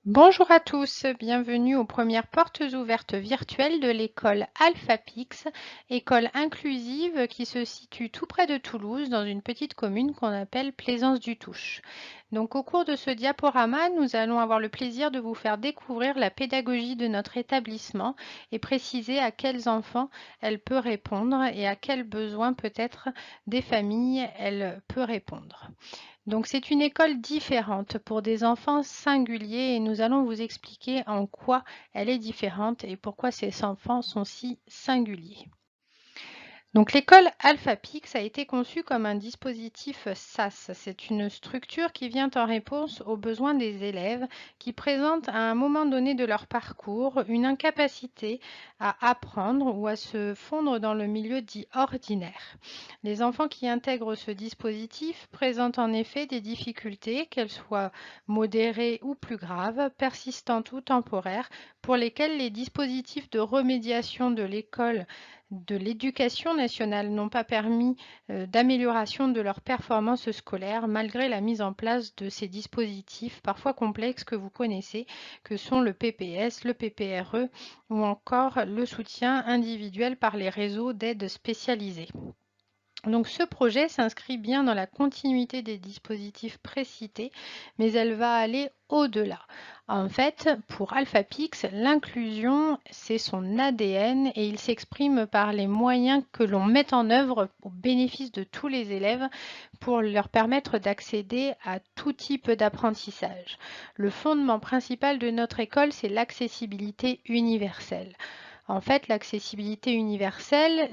Bonjour à tous, bienvenue aux premières portes ouvertes virtuelles de l'école Alphapix, école inclusive qui se situe tout près de Toulouse dans une petite commune qu'on appelle Plaisance-du-Touche. Donc au cours de ce diaporama, nous allons avoir le plaisir de vous faire découvrir la pédagogie de notre établissement et préciser à quels enfants elle peut répondre et à quels besoins peut-être des familles elle peut répondre. Donc c'est une école différente pour des enfants singuliers et nous allons vous expliquer en quoi elle est différente et pourquoi ces enfants sont si singuliers. Donc l'école Alphapix a été conçue comme un dispositif SAS. C'est une structure qui vient en réponse aux besoins des élèves qui présentent à un moment donné de leur parcours une incapacité à apprendre ou à se fondre dans le milieu dit ordinaire. Les enfants qui intègrent ce dispositif présentent en effet des difficultés, qu'elles soient modérées ou plus graves, persistantes ou temporaires, pour lesquelles les dispositifs de remédiation de l'école de l'éducation nationale n'ont pas permis d'amélioration de leur performance scolaire malgré la mise en place de ces dispositifs parfois complexes que vous connaissez, que sont le PPS, le PPRE ou encore le soutien individuel par les réseaux d'aide spécialisés. Donc ce projet s'inscrit bien dans la continuité des dispositifs précités, mais elle va aller au-delà. En fait, pour Alphapix, l'inclusion, c'est son ADN et il s'exprime par les moyens que l'on met en œuvre au bénéfice de tous les élèves pour leur permettre d'accéder à tout type d'apprentissage. Le fondement principal de notre école, c'est l'accessibilité universelle. En fait, l'accessibilité universelle,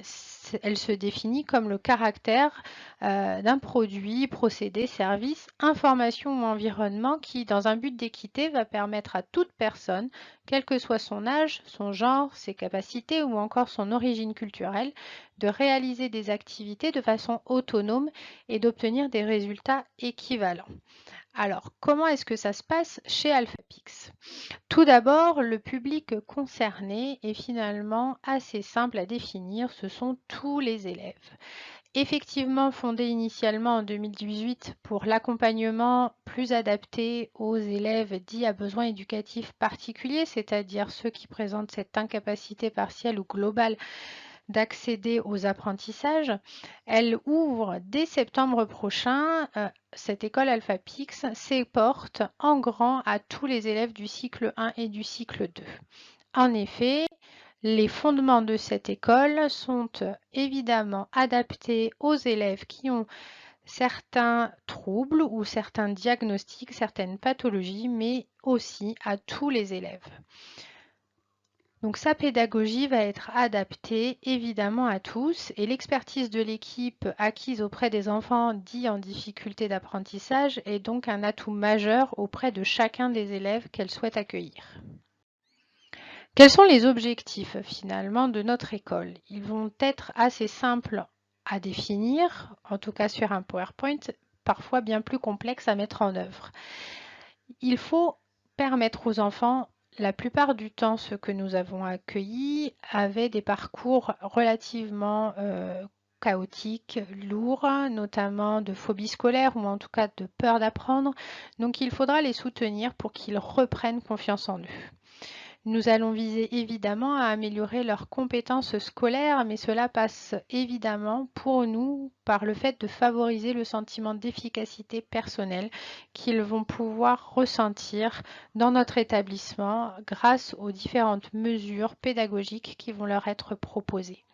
elle se définit comme le caractère d'un produit, procédé, service, information ou environnement qui, dans un but d'équité, va permettre à toute personne, quel que soit son âge, son genre, ses capacités ou encore son origine culturelle, de réaliser des activités de façon autonome et d'obtenir des résultats équivalents. Alors, comment est-ce que ça se passe chez Alphapix? Tout d'abord, le public concerné est finalement assez simple à définir, ce sont tous les élèves. Effectivement fondé initialement en 2018 pour l'accompagnement plus adapté aux élèves dits à besoins éducatifs particuliers, c'est-à-dire ceux qui présentent cette incapacité partielle ou globale d'accéder aux apprentissages. Elle ouvre dès septembre prochain, cette école Alphapix, ses portes en grand à tous les élèves du cycle 1 et du cycle 2. En effet, les fondements de cette école sont évidemment adaptés aux élèves qui ont certains troubles ou certains diagnostics, certaines pathologies, mais aussi à tous les élèves. Donc sa pédagogie va être adaptée évidemment à tous et l'expertise de l'équipe acquise auprès des enfants dits en difficulté d'apprentissage est donc un atout majeur auprès de chacun des élèves qu'elle souhaite accueillir. Quels sont les objectifs finalement de notre école? Ils vont être assez simples à définir, en tout cas sur un PowerPoint, parfois bien plus complexes à mettre en œuvre. Il faut permettre aux enfants, la plupart du temps, ceux que nous avons accueillis avaient des parcours relativement chaotiques, lourds, notamment de phobie scolaire ou en tout cas de peur d'apprendre. Donc il faudra les soutenir pour qu'ils reprennent confiance en eux. Nous allons viser évidemment à améliorer leurs compétences scolaires, mais cela passe évidemment pour nous par le fait de favoriser le sentiment d'efficacité personnelle qu'ils vont pouvoir ressentir dans notre établissement grâce aux différentes mesures pédagogiques qui vont leur être proposées.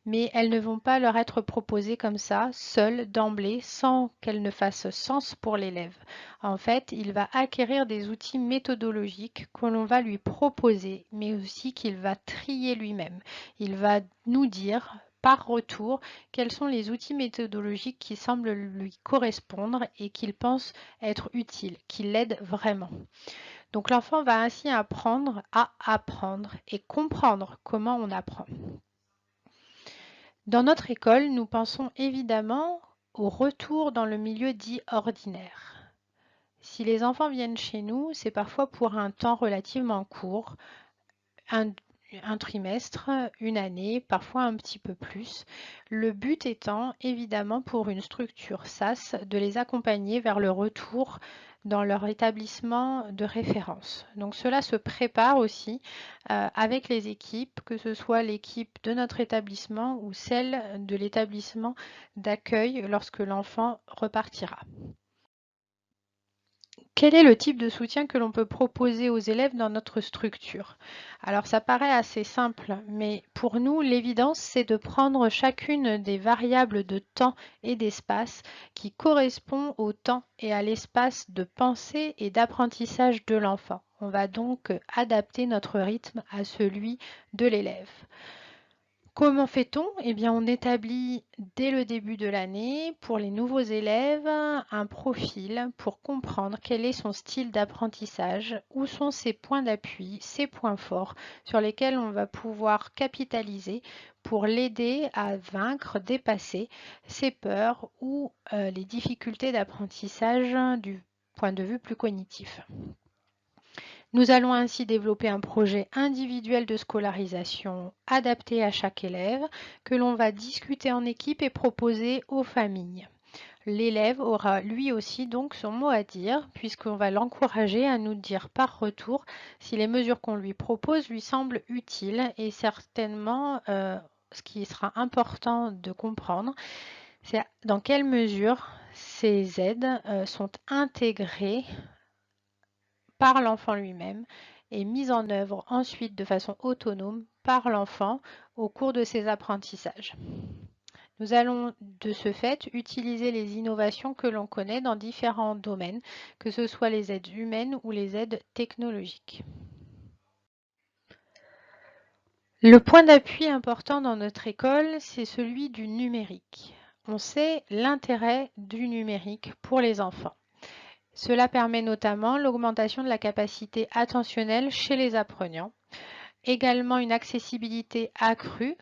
Mais elles ne vont pas leur être proposées comme ça, seules, d'emblée, sans qu'elles ne fassent sens pour l'élève. En fait, il va acquérir des outils méthodologiques que l'on va lui proposer, mais aussi qu'il va trier lui-même. Il va nous dire par retour quels sont les outils méthodologiques qui semblent lui correspondre et qu'il pense être utiles, qui l'aident vraiment. Donc l'enfant va ainsi apprendre à apprendre et comprendre comment on apprend. Dans notre école, nous pensons évidemment au retour dans le milieu dit ordinaire. Si les enfants viennent chez nous, c'est parfois pour un temps relativement court, un trimestre, une année, parfois un petit peu plus. Le but étant évidemment pour une structure SAS de les accompagner vers le retour dans leur établissement de référence. Donc cela se prépare aussi avec les équipes, que ce soit l'équipe de notre établissement ou celle de l'établissement d'accueil lorsque l'enfant repartira. Quel est le type de soutien que l'on peut proposer aux élèves dans notre structure? Alors ça paraît assez simple, mais pour nous, l'évidence, c'est de prendre chacune des variables de temps et d'espace qui correspond au temps et à l'espace de pensée et d'apprentissage de l'enfant. On va donc adapter notre rythme à celui de l'élève. Comment fait-on? Eh bien, on établit dès le début de l'année pour les nouveaux élèves un profil pour comprendre quel est son style d'apprentissage, où sont ses points d'appui, ses points forts sur lesquels on va pouvoir capitaliser pour l'aider à vaincre, dépasser ses peurs ou les difficultés d'apprentissage du point de vue plus cognitif. Nous allons ainsi développer un projet individuel de scolarisation adapté à chaque élève que l'on va discuter en équipe et proposer aux familles. L'élève aura lui aussi donc son mot à dire puisqu'on va l'encourager à nous dire par retour si les mesures qu'on lui propose lui semblent utiles et certainement ce qui sera important de comprendre, c'est dans quelle mesure ces aides sont intégrées par l'enfant lui-même et mise en œuvre ensuite de façon autonome par l'enfant au cours de ses apprentissages. Nous allons de ce fait utiliser les innovations que l'on connaît dans différents domaines, que ce soit les aides humaines ou les aides technologiques. Le point d'appui important dans notre école, c'est celui du numérique. On sait l'intérêt du numérique pour les enfants. Cela permet notamment l'augmentation de la capacité attentionnelle chez les apprenants, également une accessibilité accrue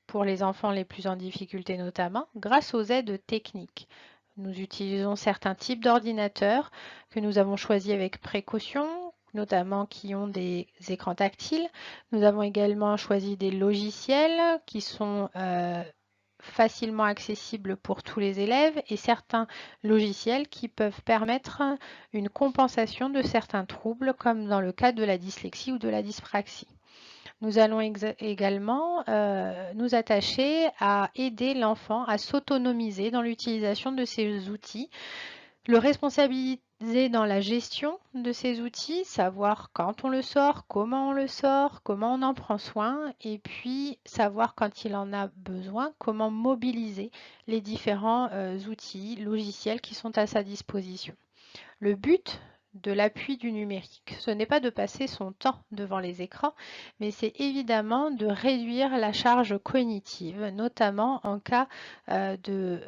pour les enfants les plus en difficulté notamment, grâce aux aides techniques. Nous utilisons certains types d'ordinateurs que nous avons choisis avec précaution, notamment qui ont des écrans tactiles. Nous avons également choisi des logiciels qui sont facilement accessibles pour tous les élèves et certains logiciels qui peuvent permettre une compensation de certains troubles comme dans le cas de la dyslexie ou de la dyspraxie. Nous allons également nous attacher à aider l'enfant à s'autonomiser dans l'utilisation de ces outils, le responsabiliser dans la gestion de ces outils, savoir quand on le sort, comment on en prend soin, et puis savoir quand il en a besoin, comment mobiliser les différents outils logiciels qui sont à sa disposition. Le but de l'appui du numérique, ce n'est pas de passer son temps devant les écrans, mais c'est évidemment de réduire la charge cognitive, notamment en cas de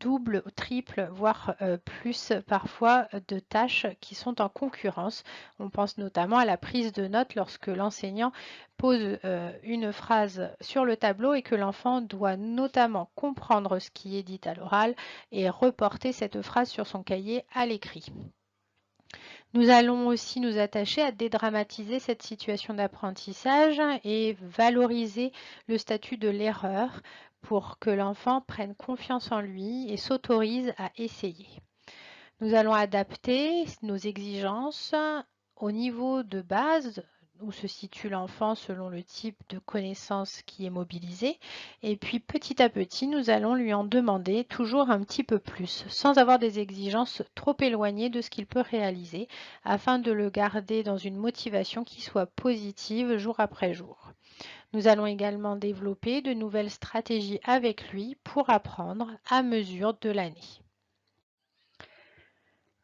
double, triple, voire plus parfois de tâches qui sont en concurrence. On pense notamment à la prise de notes lorsque l'enseignant pose une phrase sur le tableau et que l'enfant doit notamment comprendre ce qui est dit à l'oral et reporter cette phrase sur son cahier à l'écrit. Nous allons aussi nous attacher à dédramatiser cette situation d'apprentissage et valoriser le statut de l'erreur pour que l'enfant prenne confiance en lui et s'autorise à essayer. Nous allons adapter nos exigences au niveau de base où se situe l'enfant selon le type de connaissance qui est mobilisé. Et puis petit à petit, nous allons lui en demander toujours un petit peu plus, sans avoir des exigences trop éloignées de ce qu'il peut réaliser, afin de le garder dans une motivation qui soit positive jour après jour. Nous allons également développer de nouvelles stratégies avec lui pour apprendre à mesure de l'année.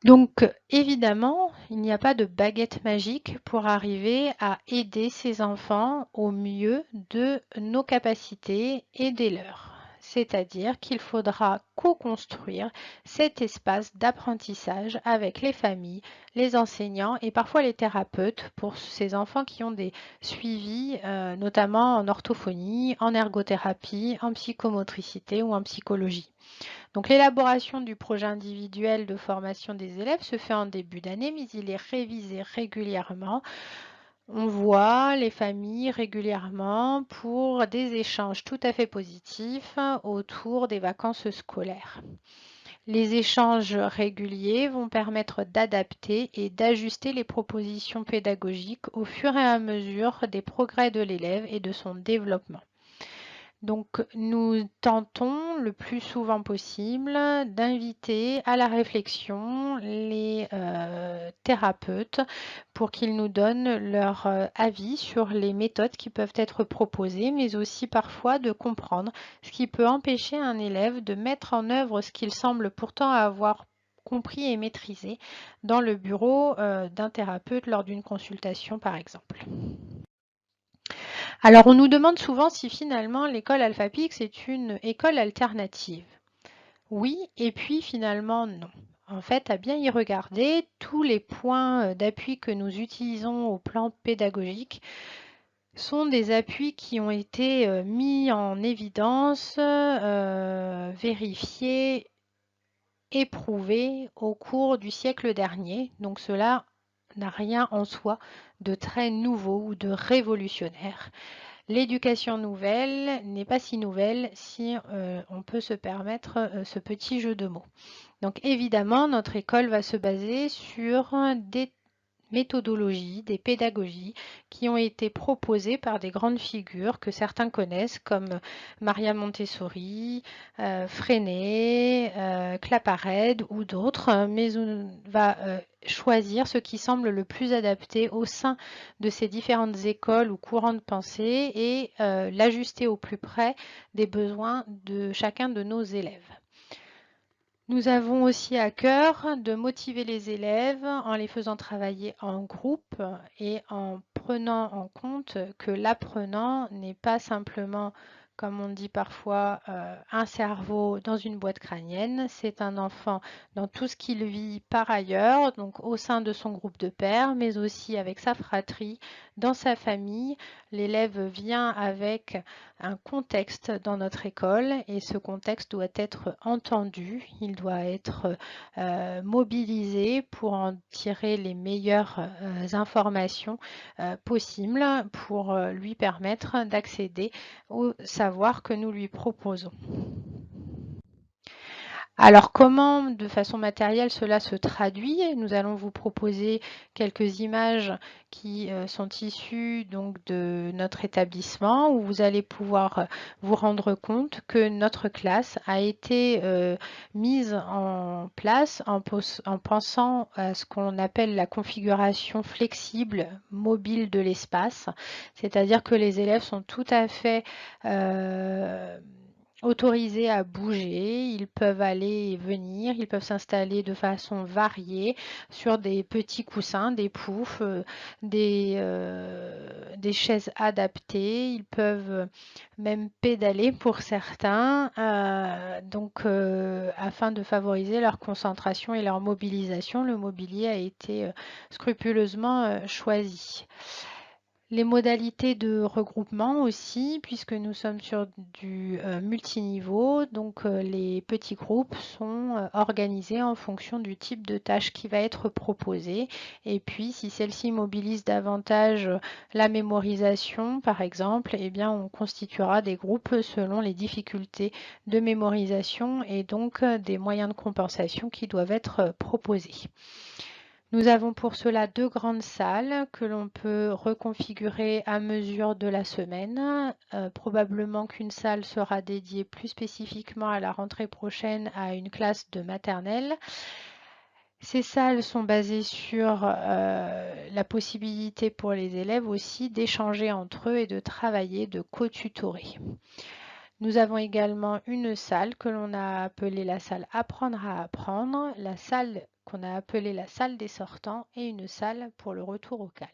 Donc évidemment, il n'y a pas de baguette magique pour arriver à aider ces enfants au mieux de nos capacités et des leurs. C'est-à-dire qu'il faudra co-construire cet espace d'apprentissage avec les familles, les enseignants et parfois les thérapeutes pour ces enfants qui ont des suivis, notamment en orthophonie, en ergothérapie, en psychomotricité ou en psychologie. Donc l'élaboration du projet individuel de formation des élèves se fait en début d'année, mais il est révisé régulièrement. On voit les familles régulièrement pour des échanges tout à fait positifs autour des vacances scolaires. Les échanges réguliers vont permettre d'adapter et d'ajuster les propositions pédagogiques au fur et à mesure des progrès de l'élève et de son développement. Donc, nous tentons le plus souvent possible d'inviter à la réflexion les thérapeutes pour qu'ils nous donnent leur avis sur les méthodes qui peuvent être proposées, mais aussi parfois de comprendre ce qui peut empêcher un élève de mettre en œuvre ce qu'il semble pourtant avoir compris et maîtrisé dans le bureau d'un thérapeute lors d'une consultation, par exemple. Alors, on nous demande souvent si finalement l'école Alphapix est une école alternative. Oui, et puis finalement non. En fait, à bien y regarder, tous les points d'appui que nous utilisons au plan pédagogique sont des appuis qui ont été mis en évidence, vérifiés, éprouvés au cours du siècle dernier. Donc cela n'a rien en soi de très nouveau ou de révolutionnaire. L'éducation nouvelle n'est pas si nouvelle si on peut se permettre ce petit jeu de mots. Donc évidemment, notre école va se baser sur des méthodologies, des pédagogies qui ont été proposées par des grandes figures que certains connaissent comme Maria Montessori, Freinet, Claparède ou d'autres, mais on va choisir ce qui semble le plus adapté au sein de ces différentes écoles ou courants de pensée et l'ajuster au plus près des besoins de chacun de nos élèves. Nous avons aussi à cœur de motiver les élèves en les faisant travailler en groupe et en prenant en compte que l'apprenant n'est pas simplement, comme on dit parfois, un cerveau dans une boîte crânienne. C'est un enfant dans tout ce qu'il vit par ailleurs, donc au sein de son groupe de pairs, mais aussi avec sa fratrie, dans sa famille. L'élève vient avec un contexte dans notre école et ce contexte doit être entendu, il doit être mobilisé pour en tirer les meilleures informations possibles pour lui permettre d'accéder au savoir que nous lui proposons. Alors comment, de façon matérielle, cela se traduit? Nous allons vous proposer quelques images qui sont issues donc de notre établissement où vous allez pouvoir vous rendre compte que notre classe a été mise en place en pensant à ce qu'on appelle la configuration flexible mobile de l'espace, c'est-à-dire que les élèves sont tout à fait autorisés à bouger, ils peuvent aller et venir, ils peuvent s'installer de façon variée sur des petits coussins, des poufs, des chaises adaptées, ils peuvent même pédaler pour certains, afin de favoriser leur concentration et leur mobilisation, le mobilier a été scrupuleusement choisi. Les modalités de regroupement aussi, puisque nous sommes sur du multiniveau, donc les petits groupes sont organisés en fonction du type de tâche qui va être proposée. Et puis, si celle-ci mobilise davantage la mémorisation, par exemple, eh bien, on constituera des groupes selon les difficultés de mémorisation et donc des moyens de compensation qui doivent être proposés. Nous avons pour cela deux grandes salles que l'on peut reconfigurer à mesure de la semaine. Probablement qu'une salle sera dédiée plus spécifiquement à la rentrée prochaine à une classe de maternelle. Ces salles sont basées sur la possibilité pour les élèves aussi d'échanger entre eux et de travailler, de co-tutorer. Nous avons également une salle que l'on a appelée la salle Apprendre à apprendre, la salle qu'on a appelée la salle des sortants et une salle pour le retour au calme.